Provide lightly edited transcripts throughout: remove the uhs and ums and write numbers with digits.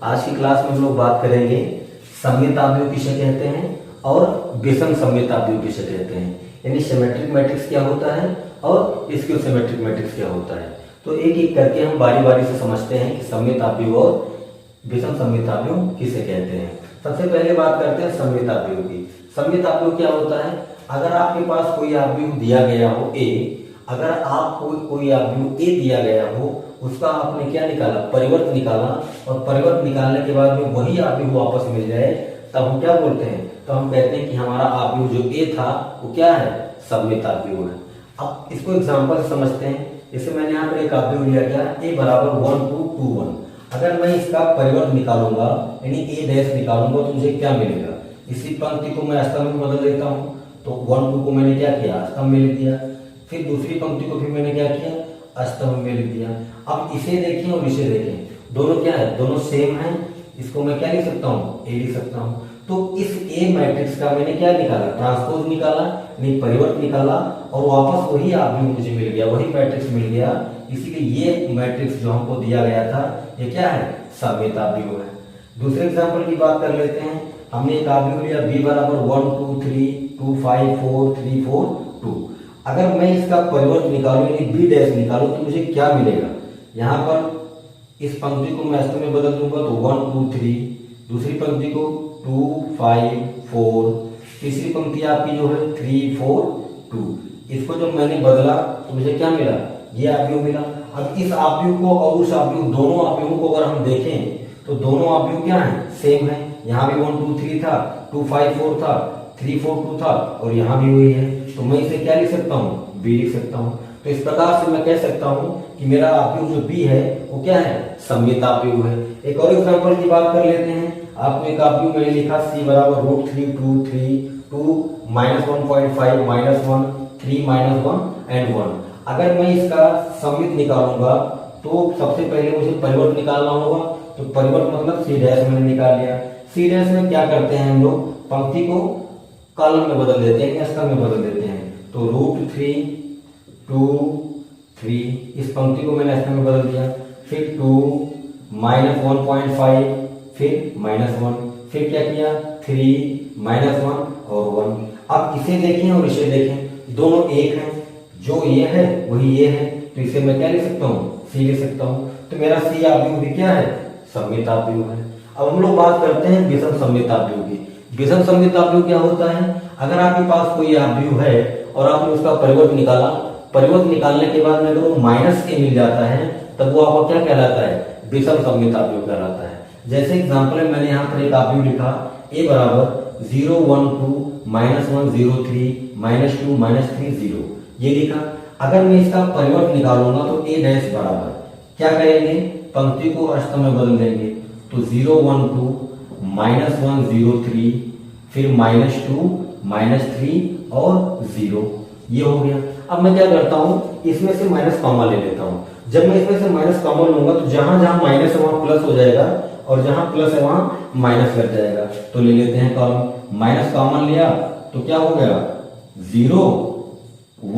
आज की क्लास में हम लोग बात करेंगे सममित आव्यूह किसे कहते हैं और विषम सममित आव्यूह किसे कहते हैं, यानी सिमेट्रिक मैट्रिक्स क्या होता है और स्क्यू सिमेट्रिक मैट्रिक्स क्या होता है। तो एक एक करके हम बारी बारी से समझते हैं कि सममित आव्यूह और विषम सममित आव्यूह किसे कहते हैं। सबसे पहले बात करते हैं सममित आव्यूह की। सममित आव्यूह क्या होता है? अगर आपके पास कोई आव्यूह दिया गया हो ए, अगर आपको कोई आव्यूह ए दिया गया हो, उसका आपने क्या निकाला, परिवर्त निकाला, और परिवर्त निकालने के बाद में वही आव्यूह वापस मिल जाए, तब हम क्या बोलते हैं? तो हम कहते हैं कि हमारा आव्यूह जो ए था वो क्या है, सममित आव्यूह है। अब इसको एग्जांपल से समझते हैं। जैसे मैंने यहाँ पर एक आव्यूह लिया गया ए बराबर 1 2 2 1। अगर मैं इसका परिवर्त निकालूंगा यानी ए डैश निकालूंगा तो मुझे क्या मिलेगा? इसी पंक्ति को मैं स्तंभ में बदल देता हूँ, तो 1 2 को मैंने क्या किया, स्तंभ में लिख दिया। फिर दूसरी पंक्ति को भी मैंने क्या किया, स्तंभ में लिख दिया। अब इसे देखें और इसे देखें, दोनों क्या है, दोनों सेम है। इसको मैं क्या लिख सकता हूँ, ए लिख सकता हूँ। तो इस ए मैट्रिक्स का मैंने क्या निकाला, ट्रांसपोज निकाला, यानी परिवर्त निकाला, और वापस वही आव्यूह मुझे मिल गया, वही मैट्रिक्स मिल गया। इसीलिए ये मैट्रिक्स जो हमको दिया गया था ये क्या है, सममित आव्यूह है। दूसरे एग्जाम्पल की बात कर लेते हैं। हमने एक आव्यूह लिया बी बराबर 1 2 3 2 5 4 3 4 2। अगर मैं इसका परिवर्त निकालूं यानी बी डैश निकालूं तो मुझे क्या मिलेगा? यहाँ पर इस पंक्ति को मैं स्तंभ में बदल दूंगा तो 1 2 3, दूसरी पंक्ति को 2 5 4, तीसरी पंक्ति आपकी जो है 3 4 2। इसको जब मैंने बदला तो मुझे क्या मिला, ये आव्यूह मिला। अब इस आव्यूह को और उस आव्यूह, दोनों आव्यूहों को अगर हम देखें तो दोनों आव्यूह क्या है, सेम है। यहाँ भी 1 2 3 था, 2 5 4 था, 3 4 2 था, और यहाँ भी वही है। तो मैं इसे क्या लिख सकता हूँ, बी लिख सकता हूँ। तो इस प्रकार से मैं कह सकता हूँ कि मेरा आव्यूह जो बी है वो क्या है, सममित आव्यूह है। एक और एग्जांपल की बात कर लेते हैं। आपको एक आव्यूह मैंने लिखा सी बराबर √3 2 3 2 -1.5 -1 3 -1 एंड 1। अगर मैं इसका सममित निकालूंगा तो सबसे पहले मुझे परिवर्त निकालना होगा। तो परिवर्त मतलब सी डैश मैंने निकाल लिया। सी डैश में क्या करते हैं हम लोग, पंक्ति को कॉलम में बदल देते हैं, स्तंभ में बदल देते हैं। तो √3 2 3, इस पंक्ति को मैंने स्तंभ में बदल दिया। फिर 2 -1.5, फिर -1, फिर क्या किया 3 -1 और 1। अब इसे देखें और इसे देखें, दोनों एक हैं, जो ये है वही ये है। तो इसे मैं क्या लिख सकता हूँ, सी लिख सकता हूँ। तो मेरा सी आव्यूह भी क्या है, सममित आव्यूह है। अब हम लोग बात करते हैं विषम सममित आव्यूह की। विषम सममित आव्यूह क्या होता है? अगर आपके पास कोई आव्यूह है और आपने उसका परिवर्त निकाला, परिवर्त निकालने के बाद में अगर वो -a मिल जाता है तब वो आपका क्या कहलाता है, विषम सममित आव्यूह कहलाता है। जैसे एग्जांपल में मैंने यहाँ पर एक आव्यूह लिखा a बराबर 0 1 2 -1 0 3 -2 -3 0, ये लिखा। अगर मैं इसका परिवर्त निकालूंगा तो a डैश बराबर क्या करेंगे, पंक्ति को स्तंभ में बदल देंगे। तो 0 1 2 -1 0 3, फिर -2 -3 और 0, ये हो गया। अब मैं क्या करता हूँ, इसमें से माइनस कॉमन ले लेता हूँ। जब मैं इसमें से माइनस कॉमन लूंगा तो जहां जहां माइनस है वहां प्लस हो जाएगा, और जहां प्लस है वहां माइनस लग जाएगा। तो ले लेते हैं कॉमन, माइनस कॉमन लिया तो क्या हो गया, 0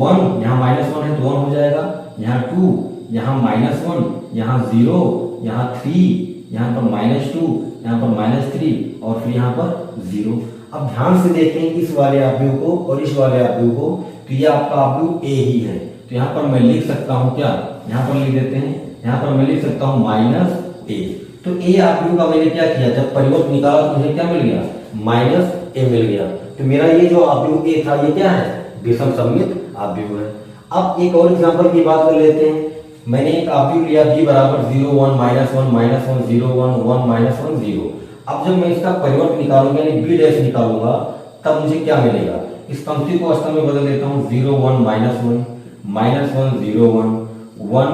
1, यहाँ -1 है तो 1 हो जाएगा, यहाँ 2, यहाँ -1, यहाँ 0, यहाँ 3, यहाँ पर -2, यहाँ पर -3 और फिर यहाँ पर 0। अब ध्यान से देखें इस वाले आव्यूह को और इस वाले आव्यूह को, तो ये आपका आव्यूह ए ही है। तो यहाँ पर मैं लिख सकता हूँ क्या, यहाँ पर लिख देते हैं, यहाँ पर मैं लिख सकता हूँ -a। तो ए आव्यूह का मैंने क्या किया, जब परिवर्त निकाला तो मुझे क्या मिल गया, -a मिल गया। तो मेरा ये जो आव्यूह ए था ये क्या है, विषम सममित आव्यूह है। अब एक और एग्जांपल की बात कर लेते हैं। मैंने एक आव्यूह लिया b बराबर 0 1 -1 -1 0 1 1 -1 0। अब जब मैं इसका परिवर्त निकालूंगा यानी b डैश निकालूंगा तब मुझे क्या मिलेगा, इस पंक्ति को स्तंभ में बदल देता हूँ। 0 1 -1 -1 0 1 1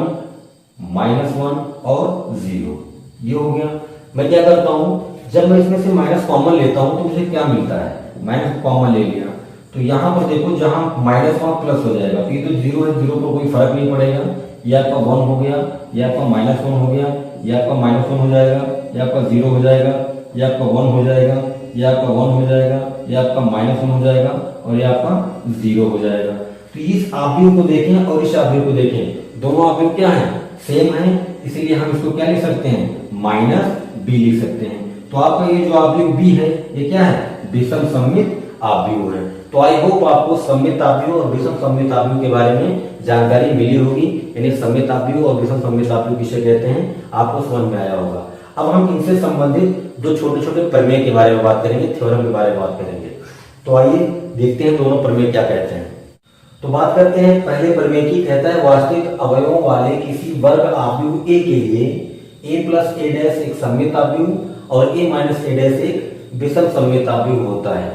-1 और 0, ये हो गया। मैं क्या करता हूँ, जब मैं इसमें से माइनस कॉमन लेता हूँ तो मुझे क्या मिलता है, माइनस कॉमन ले लिया। तो यहाँ पर देखो जहां माइनस वहां प्लस हो जाएगा। तो ये तो 0 है, 0 पर कोई फर्क नहीं पड़ेगा। ये आपका 1 हो गया, ये आपका -1 हो गया, ये आपका -1 हो जाएगा, ये आपका 0 हो जाएगा, ये आपका 1 हो जाएगा, ये आपका 1 हो जाएगा, ये आपका -1 हो जाएगा और ये आपका 0 हो जाएगा। तो इस आव्यूह को देखें और इस आव्यूह को देखें, दोनों आव्यूह क्या है, सेम है। इसीलिए हम इसको क्या लिख सकते हैं, बी लिख सकते हैं। तो आपका ये जो आव्यूह बी है ये क्या है, विषम सममित आव्यूह है। तो आई होप आपको सममित आव्यूह और विषम सममित आव्यूह के बारे में जानकारी मिली होगी। यानी सममित आव्यूह और विषम सममित आव्यूह किसे कहते हैं आपको समझ में आया होगा। अब हम इनसे संबंधित जो छोटे छोटे प्रमेय के बारे में बात करेंगे, थ्योरम के बारे में बात करेंगे। तो आइए देखते हैं दोनों प्रमेय क्या कहते हैं। तो बात करते हैं पहले प्रमेय की। कहता है वास्तविक अवयवों वाले किसी वर्ग आव्यूह ए के लिए a प्लस ए डैश एक सममित आव्यूह और a माइनस ए डैश एक विषम सममित आव्यूह होता है।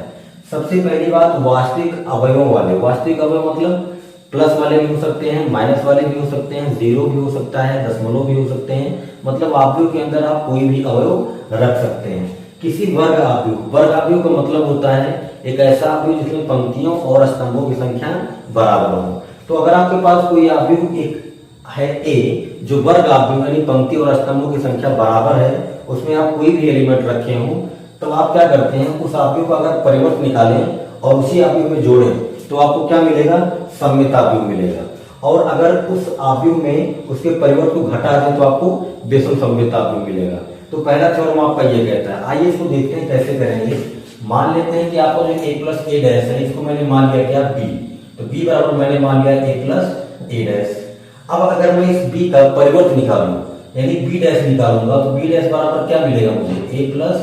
सबसे पहली बात, वास्तविक अवयवों वाले, वास्तविक अवयव मतलब प्लस वाले भी हो सकते हैं, माइनस वाले भी हो सकते हैं, जीरो भी हो सकता है, दशमलव भी हो सकते हैं, मतलब आव्यूह के अंदर आप कोई भी अवयव रख सकते हैं। किसी वर्ग आव्यूह, वर्ग आव्यूह का मतलब होता है एक ऐसा आव्यूह जिसमें पंक्तियों और स्तंभों की संख्या बराबर हो। तो अगर आपके पास कोई आव्यूह एक है ए जो वर्ग आव्यूह यानी पंक्ति और स्तंभों की संख्या बराबर है, उसमें आप कोई भी एलिमेंट रखे हो, तो आप क्या करते हैं उस आव्यूह का अगर परिवर्त निकालें और उसी आव्यूह में जोड़ें तो आपको क्या मिलेगा, सममित आव्यूह मिलेगा। और अगर उस आव्यूह में उसके परिवर्त को घटा दें तो आपको विषम सममित आव्यूह मिलेगा। तो पहला थ्योरम आपका ये कहता है। आइए इसको देखते हैं कैसे करेंगे। मान लेते हैं कि आपको जो a प्लस ए डैश है इसको मैंने मान लिया क्या b, तो b बराबर मैंने मान लिया a प्लस ए डैश। अब अगर मैं इस b का परिवर्त निकालूं यानी b डैश निकालूंगा तो b डैश बराबर क्या मिलेगा मुझे, a प्लस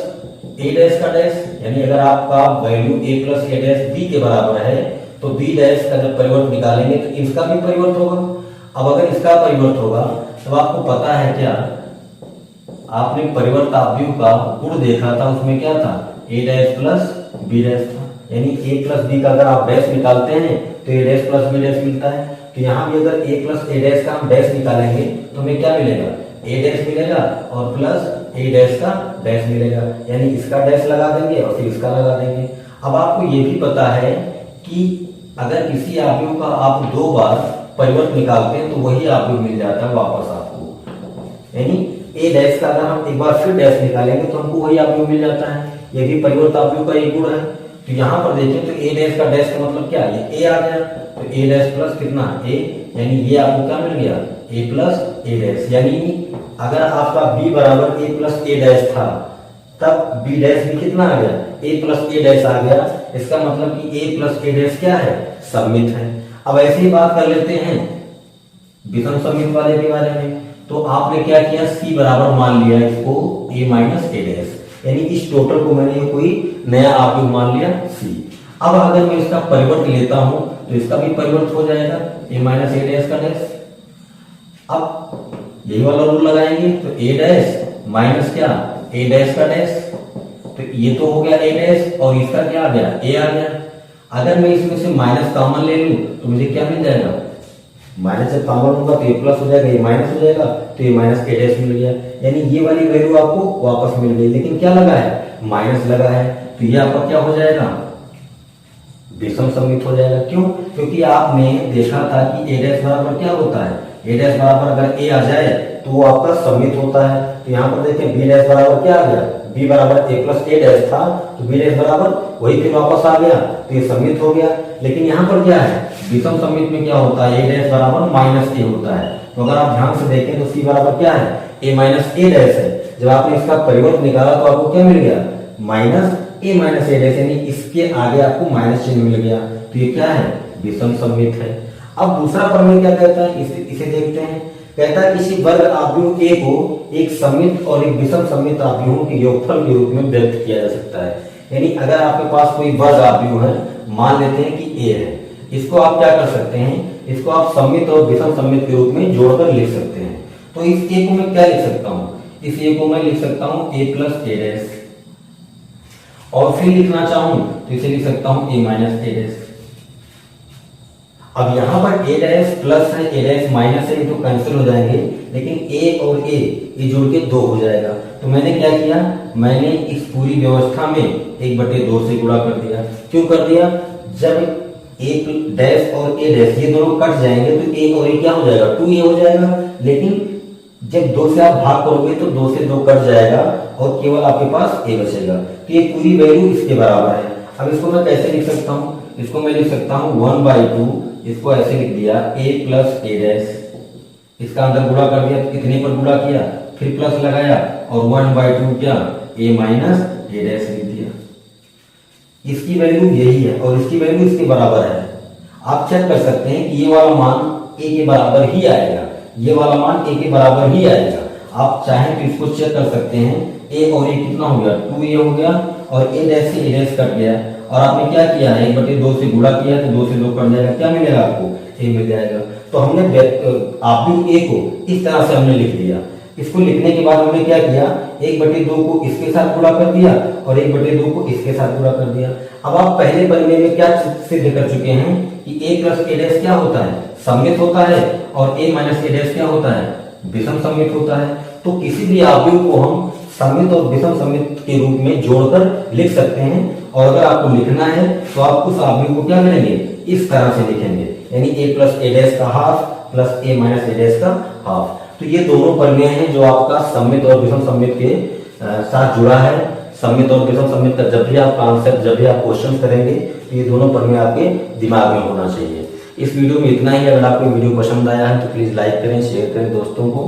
ए डैश का डैश। यानी अगर आपका value a plus A dash b के बराबर है तो b डैश का जब परिवर्त निकालेंगे तो इसका भी परिवर्त होगा। अब अगर इसका परिवर्त होगा तो आपको पता है क्या, आपने परिवर्त आव्यूह का गुण देखा था, उसमें क्या था a dash plus b dash था। यानी a प्लस b का अगर आप डैश निकालते हैं तो a dash plus b dash मिलता है। तो यहाँ भी अगर a प्लस ए डैश का हम डैश निकालेंगे तो हमें क्या मिलेगा, a डैश मिलेगा और प्लस a डैश का डैश मिलेगा। यानी इसका डैश लगा देंगे और फिर इसका लगा देंगे। अब आपको ये भी पता है कि अगर किसी आव्यूह का आप दो बार परिवर्त निकालते हैं तो वही आव्यूह मिल जाता है वापस आपको। यानी a डैश का अगर हम एक बार फिर डैश निकालेंगे तो हमको वही आव्यूह मिल जाता है। ये भी परिवर्त आव्यूह का एक गुण है। तो यहाँ पर देखें तो a डैश का डैश का मतलब क्या, ये a आ गया तो a डैश प्लस कितना a, यानी ये आपको क्या मिल गया a प्लस ए डैश। यानी अगर आपका b बराबर a प्लस ए डैश था तब b डैश भी कितना आ गया, a प्लस ए डैश आ गया। इसका मतलब कि a प्लस ए डैश क्या है, सममित है। अब ऐसे ही बात कर लेते हैं विषम सममित वाले के बारे में। तो आपने क्या किया, c बराबर मान लिया इसको a माइनस ए डैश, यानी इस टोटल को मैंने कोई नया आव्यूह मान लिया c। अब अगर मैं इसका परिवर्त लेता हूं तो इसका भी परिवर्त हो जाएगा a माइनस ए डैश का डैश। अब यही वाला रूल लगाएंगे तो a डैश माइनस क्या ए डैश का डैश, तो ये तो हो गया ए डैश और इसका क्या आ गया a आ गया। अगर मैं इसमें से माइनस कॉमन ले लूं तो मुझे क्या मिल जाएगा, माइनस जब कॉमन होगा तो ये प्लस हो जाएगा, ये माइनस हो जाएगा तो ये माइनस ए डैश मिल गया। यानी ये वाली वैल्यू आपको वापस मिल गई, लेकिन क्या लगा है, माइनस लगा है। तो ये आपका क्या हो जाएगा, विषम सममित हो जाएगा। क्यों, क्योंकि आपने देखा था कि ए डैश बराबर क्या होता है, ए डैश बराबर अगर ए आ जाए तो वो आपका सममित होता है। तो यहाँ पर देखें बी डैश बराबर क्या आ गया, बी बराबर ए प्लस ए डैश था तो बी डैश बराबर वही फिर वापस आ गया तो ये सममित हो गया। लेकिन यहाँ पर क्या है, विषम सममित में क्या होता है, ए डैश बराबर माइनस ए होता है। तो अगर आप ध्यान से देखें तो सी बराबर क्या है, ए माइनस ए डैश है। जब आपने इसका परिवर्त निकाला तो आपको क्या मिल गया, माइनस ए माइनस ए डैश, यानी इसके आगे आपको माइनस चिन्ह मिल गया। तो ये क्या है, विषम सममित है। अब दूसरा प्रमेय क्या कहता है, इसे देखते हैं। कहता है किसी वर्ग आव्यूह ए को एक सममित और एक विषम सममित आव्यूहों के योगफल के रूप में व्यक्त किया जा सकता है। यानी अगर आपके पास कोई वर्ग आव्यूह है, मान लेते हैं कि ए है, इसको आप क्या कर सकते हैं, इसको आप सममित और विषम सममित के रूप में जोड़कर लिख सकते हैं। तो इस ए को मैं क्या लिख सकता हूँ, इस ए को मैं लिख सकता हूँ ए प्लस ए डैश, और फिर लिखना चाहूं तो इसे लिख सकता हूं ए माइनस ए डैश। अब यहां पर ए डैश प्लस है, ए डैश माइनस है, ये तो कैंसिल हो जाएंगे, लेकिन ए और ए ये जुड़ के 2 हो जाएगा। तो मैंने क्या किया, मैंने इस पूरी व्यवस्था में 1/2 से गुणा कर दिया। क्यों कर दिया, जब ए डैश और ए डैश ये दोनों कट जाएंगे तो ए और ए क्या हो जाएगा, 2a हो जाएगा। लेकिन जब 2 से आप भाग करोगे तो 2 से 2 कट जाएगा और केवल आपके पास a बचेगा। तो ये पूरी वैल्यू इसके बराबर है। अब इसको मैं कैसे लिख सकता हूँ, इसको मैं लिख सकता हूँ 1/2, इसको ऐसे लिख दिया a प्लस ए डैश, इसका अंदर गुणा कर दिया तो कितने पर गुणा किया, फिर प्लस लगाया और 1/2 क्या a माइनस a डैश लिख दिया। इसकी वैल्यू यही है और इसकी वैल्यू इसके बराबर है। आप चेक कर सकते हैं कि ये वाला मान a के बराबर ही आएगा, ये वाला मान a के बराबर ही आएगा। आप चाहें तो इसको चेक कर सकते हैं, a और a कितना हो गया 2a हो गया और a डैश से a डैश कट गया और आपने क्या किया है 1/2 से गुणा किया तो 2 से 2 कट जाएगा, क्या मिलेगा आपको a मिल जाएगा। तो हमने आप भी a को इस तरह से हमने लिख दिया। इसको लिखने के बाद हमने क्या किया 1/2 को इसके साथ गुणा कर दिया और 1/2 को इसके साथ गुणा कर दिया। अब आप पहले पन्ने में क्या सिद्ध कर चुके हैं कि a प्लस a डैश क्या होता है सममित होता है और a माइनस a डैश क्या होता है विषम सममित होता है। तो किसी भी आव्यूह को हम सममित और विषम सममित के रूप में जोड़कर लिख सकते हैं और अगर आपको लिखना है तो आप उस आव्यूह को क्या करेंगे इस तरह से लिखेंगे, यानी a प्लस a डैश का half plus a minus a dash का हाफ। तो ये दोनों प्रमेय हैं जो आपका सममित और विषम सममित के साथ जुड़ा है। सममित और विषम सममित का जब भी आप कॉन्सेप्ट जब भी आप क्वेश्चन करेंगे तो ये दोनों प्रमेय आपके दिमाग में होना चाहिए। इस वीडियो में इतना ही। अगर आपको वीडियो पसंद आया है तो प्लीज लाइक करें, शेयर करें दोस्तों को,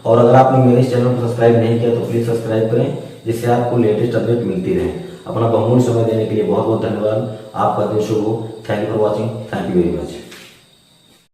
और अगर आपने मेरे चैनल को सब्सक्राइब नहीं किया तो प्लीज सब्सक्राइब करें जिससे आपको लेटेस्ट अपडेट मिलती रहे। अपना बहुमूल्य समय देने के लिए बहुत बहुत धन्यवाद। आपका दिन शुभ हो। Thank you for watching. Thank you very much.